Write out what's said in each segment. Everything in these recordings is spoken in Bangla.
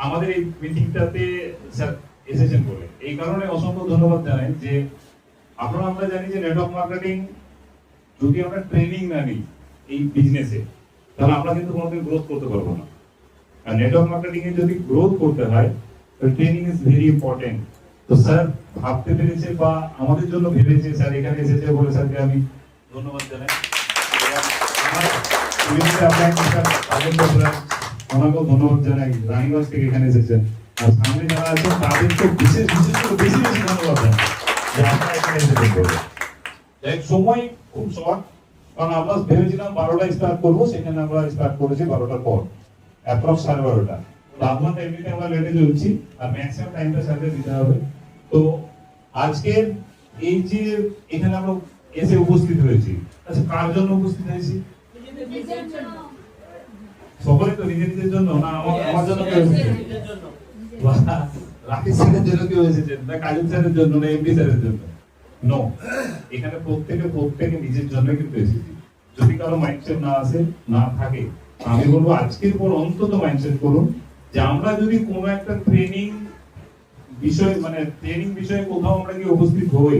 আমাদের এই মিটিংটাতে স্যার এসেছেন বলে এই কারণে অসংখ্য ধন্যবাদ জানাই যে আপনারা আমরা জানি যে নেটওয়ার্ক মার্কেটিং যদি আমরা ট্রেনিং না নিই এই বিজনেসে তাহলে আমরা কিন্তু কোনোদিন গ্রোথ করতে পারবো না। আর নেটওয়ার্ক মার্কেটিং এ যদি গ্রোথ করতে হয় তো ট্রেনিং ইজ ভেরি ইম্পর্টেন্ট। তো স্যার ভাবতে পেরেছে বা আমাদের জন্য ভেবেছে, স্যার এখানে এসেছে বলে স্যারকে আমি ধন্যবাদ জানাই। ওনাকেও ধন্যবাদ জানাই, রানীগঞ্জ থেকে এখানে এসেছেন। আর সামনে যারা আছেন তাদেরকে বিশেষ করে বেশি ধন্যবাদ জানাই যে আপনারা এখানে এসেছেন। সময় খুব শর্ট, কারণ আমরা ভেবেছিলাম 12টায় স্টার্ট করবো, সেখানে আমরা স্টার্ট করেছি 12টার পর, অ্যাপ্রক্স 12:30। তো আপনার এমনিতে আমরা লেটে চলছি আর ম্যাক্সিমাম টাইমটা স্যারকে দিতে হবে। তো আজকের এই যে এখানে আমরা এসে উপস্থিত হয়েছি, আচ্ছা কার জন্য উপস্থিত হয়েছি? সকলে তো নিজের নিজের জন্য না, আমার জন্য কেউ এসেছে? রাকেশ স্যারের জন্য কেউ এসেছে না, কাজল স্যারের জন্য না, এমডি স্যারের জন্য? নো, এখানে প্রত্যেকে নিজের জন্য কিন্তু এসেছি। যদি কারো মাইন্ডসেট না আসে না থাকে, আমি বলবো আজকের পর অন্তত মাইন্ডসেট করুন যে আমরা যদি কোনো একটা ট্রেনিং বিষয়ে কোথাও আমরা কি উপস্থিত হই,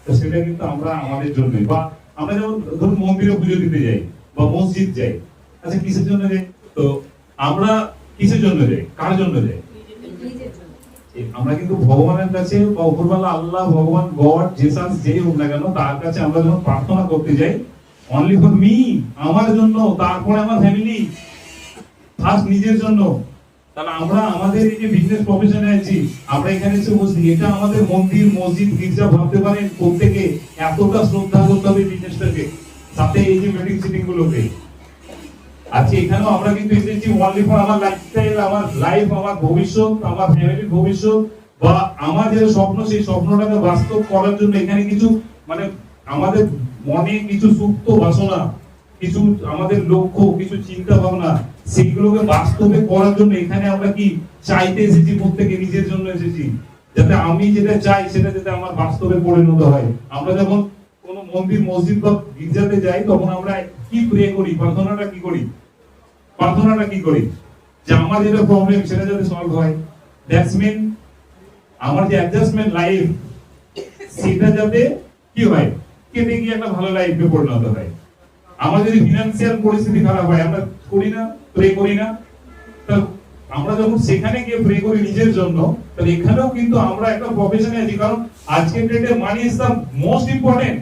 তো সেটা কিন্তু আমরা আমাদের জন্য, বা আমরা যেমন ধরুন মন্দিরে পুজো দিতে যাই বা মসজিদ যাই, আচ্ছা কিসের জন্য যাই? তো আমরা কিসের জন্য যাই, কার জন্য যাই? আমরা কিন্তু ভগবানের কাছে বা উপরওয়ালা আল্লাহ, ভগবান, গড, জেসাস যেই হোক না কেন, তার কাছে আমরা যখন প্রার্থনা করতে যাই, অনলি ফর মি, আমার জন্য, তারপরে আমার ফ্যামিলি, ফার্স্ট নিজের জন্য। তাহলে আমরা আমাদের এই যে বিজনেস প্রফেশনে আছি, আমরা এখানে এসে বসি, এটা আমাদের মন্দির, মসজিদ, গির্জা ভাবতে পারেন। প্রত্যেকে এতটা শ্রদ্ধা করতে হবে বিজনেসটাকে, সাথে এই যে মিটিং সিটিং গুলোকে। আজকে এখানেও আমরা কিন্তু এসেছি অনলি ফর আমার লাইফস্টাইল, আমার লাইফ, আমার ভবিষ্যৎ, আমার ফ্যামিলির ভবিষ্যৎ, বা আমার যে স্বপ্ন, সেই স্বপ্নটাকে বাস্তব করার জন্য। এখানে কিছু মানে আমাদের মনে কিছু সুপ্ত বাসনা, কিছু আমাদের লক্ষ্য, কিছু চিন্তা ভাবনা, সেগুলোকে বাস্তবে করার জন্য এখানে আমরা কি চাইতে এসেছি, প্রত্যেকে নিজের জন্য এসেছি, যাতে আমি যেটা চাই সেটা যাতে আমার বাস্তবে পরিণত হয়। আমরা যখন কোনো মন্দির, মসজিদ বা গির্জাতে যাই, তখন আমরা কি প্রে করি, প্রার্থনাটা কি করি যে আমার যেটা প্রবলেম সেটা যাতে সলভ হয়। দ্যাটস মিন আমার যে অ্যাডজাস্টমেন্ট লাইফ, সেটা যাতে কি হয়, কেটে গিয়ে একটা ভালো লাইফে পরিণত হয়। আমার যদি ফিনান্সিয়াল পরিস্থিতি খারাপ হয়, আমরা করি না, প্রে করি না? তাহলে আমরা যখন সেখানে গিয়ে প্রে করি নিজের জন্য, তাহলে এখানেও কিন্তু আমরা একটা প্রফেশনে আছি। কারণ আজকের ডেটে money is the most important.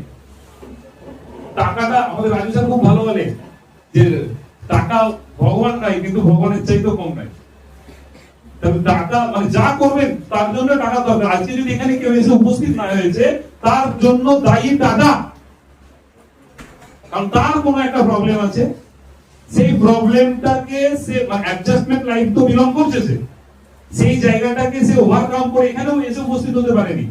টাকাটা আমাদের রাজু স্যার খুব ভালো বলে যে টাকা ভগবান নাই, কিন্তু ভগবানের চাইতেও কম নাই। তবে টাকা মানে যা করবেন তার জন্য টাকা দরকার। আজকে যদি এখানে কেউ এসে উপস্থিত না হয়েছে, তার জন্য দায়ী টাকা। কারণ তার কোনো একটা প্রবলেম আছে, সেই প্রবলেমটাকে সে অ্যাডজাস্টমেন্ট লাইফ তো বিলং করছে, সেই জায়গাটাকে সে ওভারকাম করে এখানেও এসে উপস্থিত হতে পারেনি।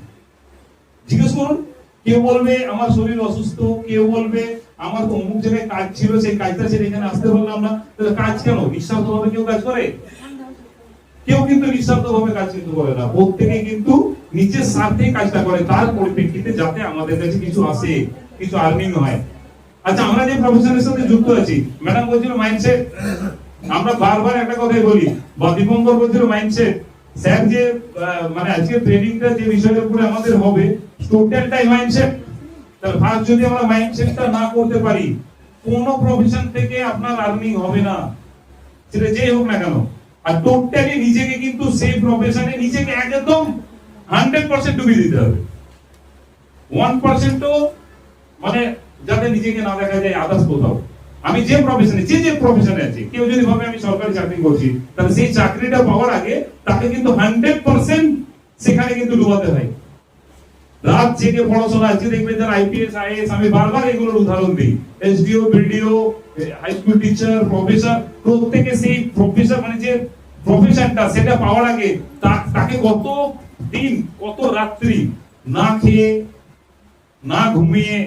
জিজ্ঞেস করুন, কেউ বলবে আমার শরীর অসুস্থ, কেউ বলবে আমার তো অমুক জায়গায় কাজ ছিল, সেই কাজটা ছেড়ে এখানে আসতে পারলাম না। তাহলে কাজ কেন? নিঃস্বার্থভাবে কেউ কাজ করে? কেউ কিন্তু নিঃস্বার্থভাবে কাজ কিন্তু করে না। প্রত্যেকে কিন্তু নিজের স্বার্থে কাজটা করে, তার পরিপ্রেক্ষিতে যাতে আমাদের কাছে কিছু আসে, কিছু আর্নিং হয়। আচ্ছা, আমরা যে প্রফেশনের সাথে যুক্ত আছি, ম্যাডাম বলছিল মাইন্ডসেট, আমরা বারবার একটা কথাই বলি, বা দীপঙ্কর বলছিল মাইন্ডসেট। স্যার যে মানে আজকে ট্রেনিংটা যে বিষয়ের উপরে আমাদের হবে, টোটালটাই মাইন্ডসেট। তাহলে ফার্স্ট যদি আমরা মাইন্ডসেটটা না করতে পারি, কোন প্রফেশন থেকে আপনার আর্নিং হবে না, সেটা যেই হোক না কেন। আর টোটালি নিজেকে কিন্তু সেই প্রফেশনে নিজেকে একদম 100% ডুবিয়ে দিতে হবে। 1% মানে যাতে নিজেকে না দেখা যায় আদার্স কোথাও। আমি যে প্রফেশনে আছি, কেউ যদি ভাবে আমি সরকারি চাকরি করছি, তাহলে সেই চাকরিটা পাওয়ার আগে তাকে কিন্তু 100% সেখানে কিন্তু ডুবাতে হয়। রাত জেগে পড়াশোনা। আজকে দেখবেন যারা আইপিএস, আইএএস, আমি বারবার এগুলোর উদাহরণ দিই, SDO, BDO, high school teacher, professor, প্রত্যেকে সেই প্রফেসর মানে যে প্রফেশনটা সেটা পাওয়ার আগে তাকে কত দিন, কত রাত্রি না খেয়ে না ঘুমিয়ে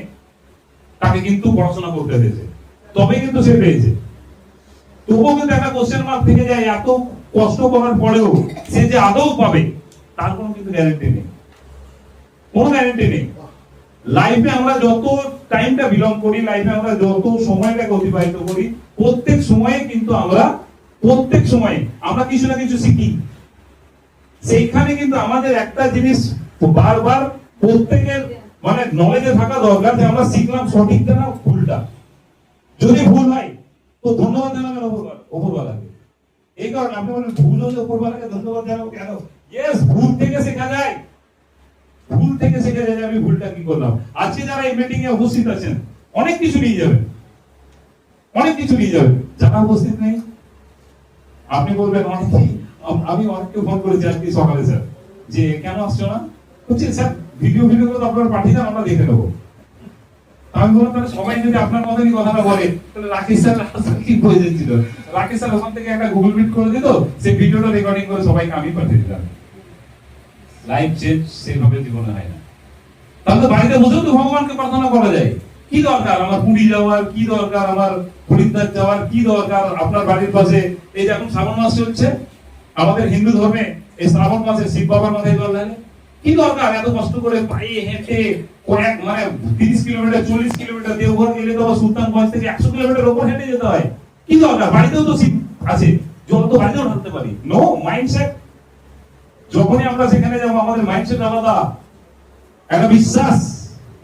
তাকে কিন্তু পড়াশোনা করতে হয়েছে, তবে কিন্তু সে পেয়েছে। তবুও কিন্তু একটা কোশ্চেন মার্ক থেকে যায়, এত কষ্ট করার পরেও সে যে আদৌ পাবে তার কোনো কিন্তু গ্যারান্টি নেই, কোনো গ্যারান্টি নেই। লাইফে আমরা যত টাইমটা বিলং করি, লাইফে আমরা যত সময়টাকে অতিবাহিত করি, প্রত্যেক সময়ে কিন্তু আমরা কিছু না কিছু শিখি। সেইখানে কিন্তু আমাদের একটা জিনিস বারবার প্রত্যেকের মানে নলেজে থাকা দরকার যে আমরা শিখলাম সঠিকটা না ভুলটা। যদি ভুল হয় তো ধন্যবাদ জানাবেন ওপরওয়ালাকে। এই কারণে আপনি বলেন ভুল হলে ওপরওয়ালাকে ধন্যবাদ জানাবো কেন? ইয়েস, ভুল থেকে শেখা যায়, ভুল থেকে শেখা যায় যে আমি ভুলটা কি করলাম। আজকে যারা এই মিটিং এ উপস্থিত আছেন অনেক কিছু নিয়ে যাবেন, অনেক কিছু নিয়ে যাবেন। যারা উপস্থিত নেই আপনি বলবেন অনেকেই, আমি অনেককে ফোন করেছি আজকে সকালে স্যার যে কেন আসছো না, হচ্ছে স্যার ভিডিও করে আপনারা পাঠিয়ে দেন আমরা দেখে নেবো। আমি বললাম তাহলে সবাই যদি আপনার মতনই কথাটা বলে তাহলে রাকেশ স্যার কি প্রয়োজন ছিল? রাকেশ স্যার ওখান থেকে একটা গুগল মিট করে দিত, সেই ভিডিওটা রেকর্ডিং করে সবাইকে আমি পাঠিয়ে দিলাম। লাইফ চেঞ্জ সেভাবে জীবনে হয় না। তাহলে বাড়িতে বসেও তো ভগবানকে প্রার্থনা করা যায়। কি দরকার আমার পুরী যাওয়ার, কি দরকার আমার হরিদ্বার যাওয়ার, কি দরকার আপনার বাড়ির পাশে এই যে এখন শ্রাবণ মাস চলছে আমাদের হিন্দু ধর্মে, এই শ্রাবণ মাসে শিব বাবার মাথায় জল ঢালে। কি দরকার এত কষ্ট করে পায়ে হেঁটে কয়েক মানে 30 কিলোমিটার 40 কিলোমিটার দেওঘর গেলে তো সুলতানগঞ্জ থেকে 100 কিলোমিটার উপর হেঁটে যেতে হয়? কি দরকার? বাড়িতেও তো শিব আছে, জল তো বাড়িতেও ঢালতে পারি। No mindset. যখনই আমরা সেখানে যাবো আমাদের মাইন্ডসেট আলাদা, একটা বিশ্বাস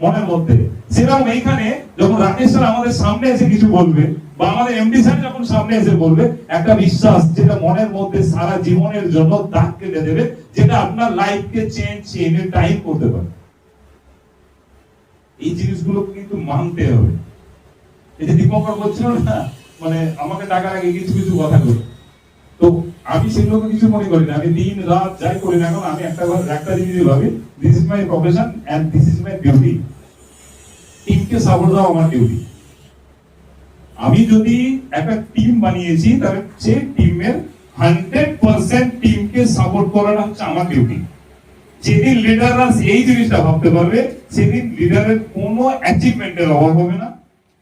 মনের মধ্যে। সেরকম এইখানে যখন রাকেশ স্যার আমাদের সামনে এসে কিছু বলবে বা আমাদের এমডি স্যার যখন সামনে এসে বলবে, একটা বিশ্বাস যেটা মনের মধ্যে সারা জীবনের জন্য দাগ কেটে দেবে, যেটা আপনার লাইফকে চেঞ্জ এনি টাইম করতে পারে। এই জিনিসগুলো কিন্তু মানতে হবে। এই যে দীপঙ্কর বলছিল না মানে আমাকে ডাকার আগে কিছু কিছু কথা বলে, তো আমি সেগুলোকে কিছু মনে করি না। আমি দিন রাত যাই করি না এখন আমি একটা জিনিস ভাবি, this is my profession and this is my duty. টিমকে সাপোর্ট দেওয়া আমার ডিউটি। আমি যদি একটা টিম বানিয়েছি তাহলে সেই টিমের 100% টিমকে সাপোর্ট করাটা হচ্ছে আমার ডিউটি। যেদিন লিডাররা এই জিনিসটা ভাবতে পারবে সেদিন লিডারের কোনো অ্যাচিভমেন্টের অভাব হবে না,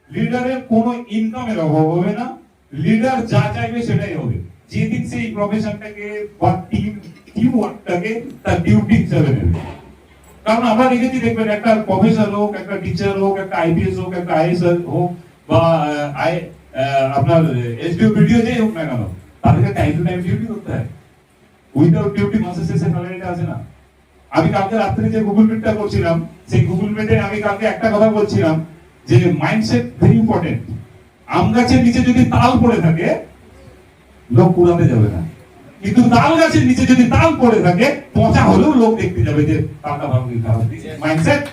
লিডারের কোনো ইনকামের অভাব হবে না, লিডার যা চাইবে সেটাই হবে। যেদিন সেই প্রফেশনটাকে বা টিম ওয়ার্কটাকে তার ডিউটি হিসাবে নেবে। কারণ আমরা দেখেছি, দেখবেন একটা প্রফেসর হোক, একটা টিচার হোক, একটা আইপিএস হোক, একটা আইএস হোক বা আপনার এসডিও ভিডিও যেই হোক না কেন, তাদেরকে টাইম টু টাইম ডিউটি করতে হয়। উইদাউট ডিউটি মাসের শেষে স্যালারিটা আসে না। আমি কালকে রাত্রে যে গুগল মিটটা করছিলাম, সেই গুগল মিটে আমি কালকে একটা কথা বলছিলাম যে মাইন্ডসেট ভেরি ইম্পর্টেন্ট। আম গাছের নিচে যদি তাল পড়ে থাকে লোক কুড়াতে যাবে না, কিন্তু তাল গাছের নিচে যদি তাল পড়ে থাকে পচা হলেও লোক দেখতে যাবে যে তালটা ভালো কি খারাপ। মাইন্ডসেট